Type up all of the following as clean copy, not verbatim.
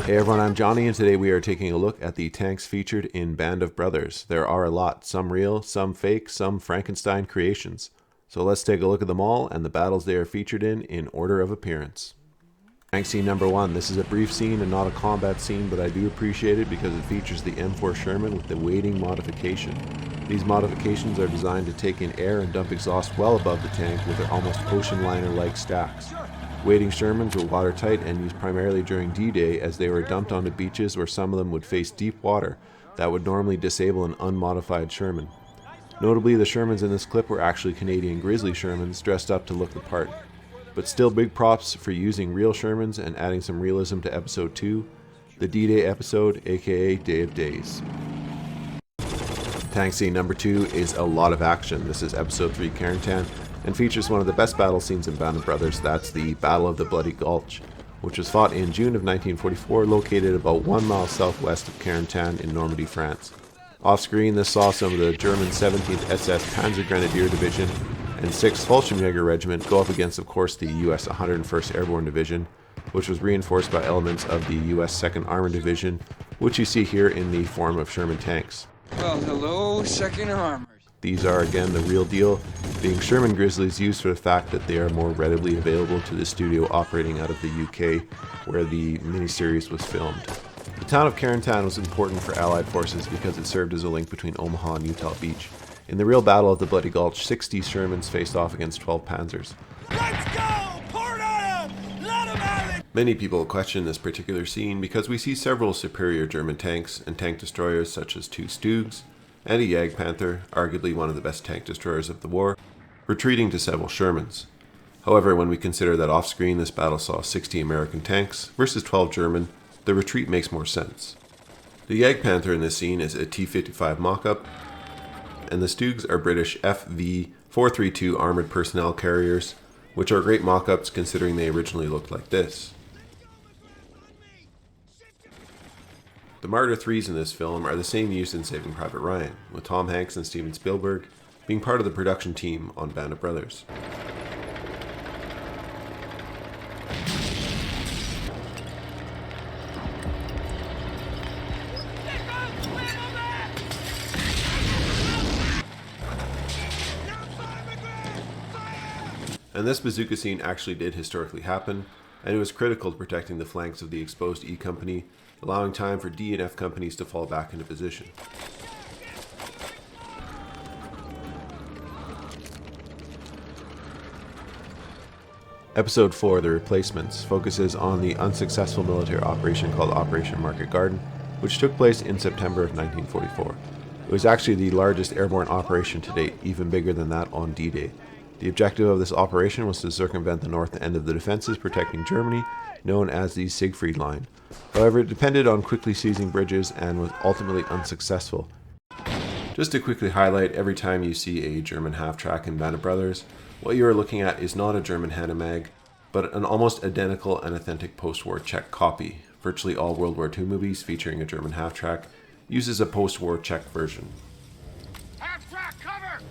Hey everyone, I'm Johnny, and today we are taking a look at the tanks featured in Band of Brothers. There are a lot, some real, some fake, some Frankenstein creations. So let's take a look at them all and the battles they are featured in order of appearance. Tank scene number 1. This is a brief scene and not a combat scene, but I do appreciate it because it features the M4 Sherman with the wading modification. These modifications are designed to take in air and dump exhaust well above the tank with their almost ocean liner-like stacks. Wading Shermans were watertight and used primarily during D-Day, as they were dumped onto beaches where some of them would face deep water that would normally disable an unmodified Sherman. Notably, the Shermans in this clip were actually Canadian Grizzly Shermans dressed up to look the part. But still, big props for using real Shermans and adding some realism to episode 2, the D-Day episode, aka Day of Days. Tank scene number 2 is a lot of action. This is episode 3 Carentan, and features one of the best battle scenes in Band of Brothers. That's the Battle of the Bloody Gulch, which was fought in June of 1944, located about 1 mile southwest of Carentan in Normandy, France. Off screen, this saw some of the German 17th SS Panzer Grenadier Division and 6th Fallschirmjäger Regiment go up against, of course, the US 101st Airborne Division, which was reinforced by elements of the US 2nd Armored Division, which you see here in the form of Sherman tanks. Well, hello, 2nd Armored. These are, again, the real deal, being Sherman Grizzlies used for the fact that they are more readily available to the studio operating out of the UK, where the miniseries was filmed. The town of Carentan was important for Allied forces because it served as a link between Omaha and Utah Beach. In the real Battle of the Bloody Gulch, 60 Shermans faced off against 12 Panzers. Let's go! Pour it on him! Let him have it! Many people question this particular scene because we see several superior German tanks and tank destroyers such as 2 Stugs and a Jagdpanther, arguably one of the best tank destroyers of the war, retreating to several Shermans. However, when we consider that off-screen this battle saw 60 American tanks versus 12 German, the retreat makes more sense. The Jagdpanther in this scene is a T-55 mock-up, and the Stugs are British FV-432 armored personnel carriers, which are great mock-ups considering they originally looked like this. The Martyr Threes in this film are the same used in Saving Private Ryan, with Tom Hanks and Steven Spielberg being part of the production team on Band of Brothers. And this bazooka scene actually did historically happen, and it was critical to protecting the flanks of the exposed E Company, allowing time for D and F companies to fall back into position. Episode 4, The Replacements, focuses on the unsuccessful military operation called Operation Market Garden, which took place in September of 1944. It was actually the largest airborne operation to date, even bigger than that on D-Day. The objective of this operation was to circumvent the north end of the defenses protecting Germany, known as the Siegfried Line. However, it depended on quickly seizing bridges and was ultimately unsuccessful. Just to quickly highlight, every time you see a German half-track in Band of Brothers, what you are looking at is not a German Hanomag, but an almost identical and authentic post-war Czech copy. Virtually all World War II movies featuring a German half-track uses a post-war Czech version. Half-track cover!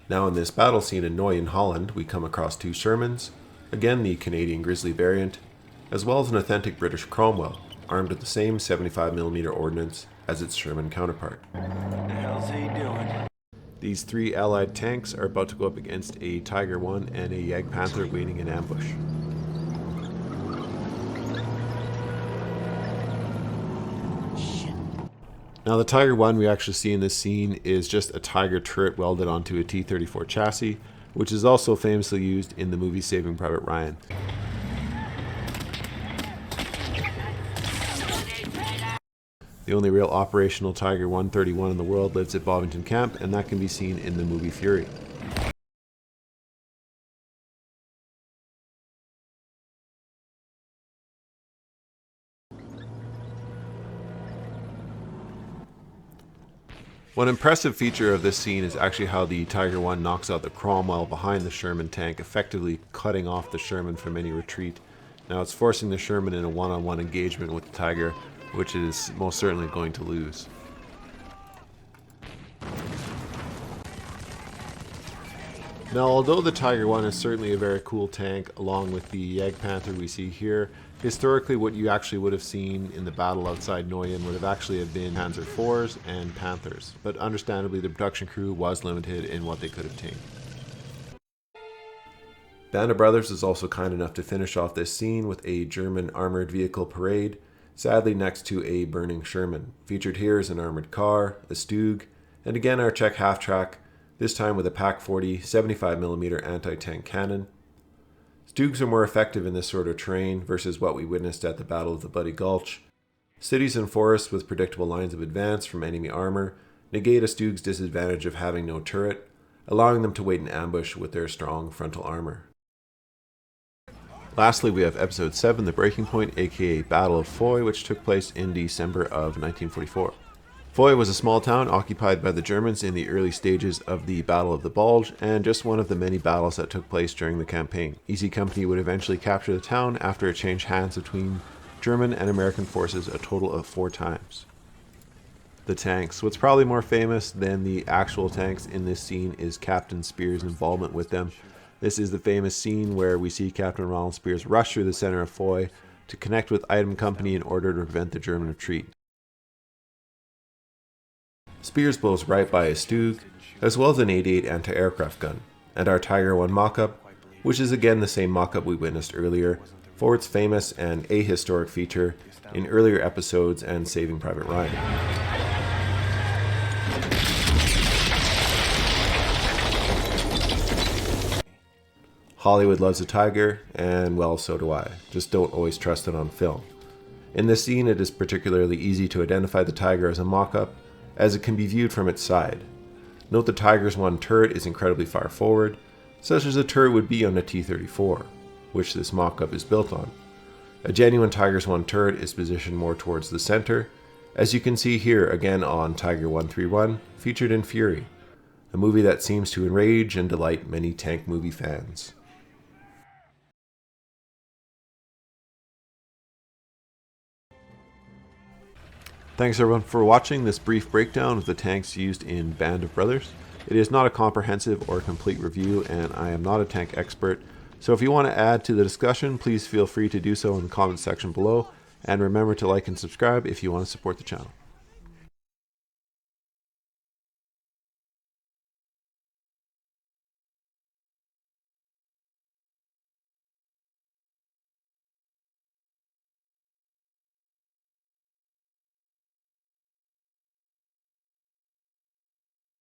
Now in this battle scene in Nooy in Holland, we come across 2 Shermans, again the Canadian Grizzly variant, as well as an authentic British Cromwell, armed with the same 75mm ordnance as its Sherman counterpart. What the hell's he doing? These 3 Allied tanks are about to go up against a Tiger I and a Jagdpanther waiting in ambush. Now the Tiger I we actually see in this scene is just a Tiger turret welded onto a T-34 chassis, which is also famously used in the movie Saving Private Ryan. The only real operational Tiger 131 in the world lives at Bovington Camp, and that can be seen in the movie Fury. One impressive feature of this scene is actually how the Tiger I knocks out the Cromwell behind the Sherman tank, effectively cutting off the Sherman from any retreat. Now it's forcing the Sherman in a one-on-one engagement with the Tiger, which it is most certainly going to lose. Now, although the Tiger 1 is certainly a very cool tank, along with the Jagdpanther we see here, historically what you actually would have seen in the battle outside Neuyen would have actually been Panzer IVs and Panthers, but understandably the production crew was limited in what they could obtain. Band of Brothers is also kind enough to finish off this scene with a German armored vehicle parade, sadly next to a burning Sherman. Featured here is an armored car, a Stug, and again our Czech half-track, this time with a PaK-40 75mm anti-tank cannon. Stugs are more effective in this sort of terrain versus what we witnessed at the Battle of the Bloody Gulch. Cities and forests with predictable lines of advance from enemy armor negate a Stug's disadvantage of having no turret, allowing them to wait in ambush with their strong frontal armor. Lastly, we have Episode 7, The Breaking Point, aka Battle of Foy, which took place in December of 1944. Foy was a small town occupied by the Germans in the early stages of the Battle of the Bulge, and just one of the many battles that took place during the campaign. Easy Company would eventually capture the town after it changed hands between German and American forces a total of 4 times. The tanks. What's probably more famous than the actual tanks in this scene is Captain Spears' involvement with them. This is the famous scene where we see Captain Ronald Spears rush through the center of Foy to connect with Item Company in order to prevent the German retreat. Spears blows right by a Stug, as well as an 88 anti-aircraft gun, and our Tiger 1 mock-up, which is again the same mock-up we witnessed earlier, for its famous and ahistoric feature in earlier episodes and Saving Private Ryan. Hollywood loves a Tiger, and well, so do I. Just don't always trust it on film. In this scene, it is particularly easy to identify the Tiger as a mock-up, as it can be viewed from its side. Note the Tiger's 1 turret is incredibly far forward, such as a turret would be on a T-34, which this mock-up is built on. A genuine Tiger's 1 turret is positioned more towards the center, as you can see here again on Tiger 131, featured in Fury, a movie that seems to enrage and delight many tank movie fans. Thanks everyone for watching this brief breakdown of the tanks used in Band of Brothers. It is not a comprehensive or complete review, and I am not a tank expert, so if you want to add to the discussion, please feel free to do so in the comments section below, and remember to like and subscribe if you want to support the channel.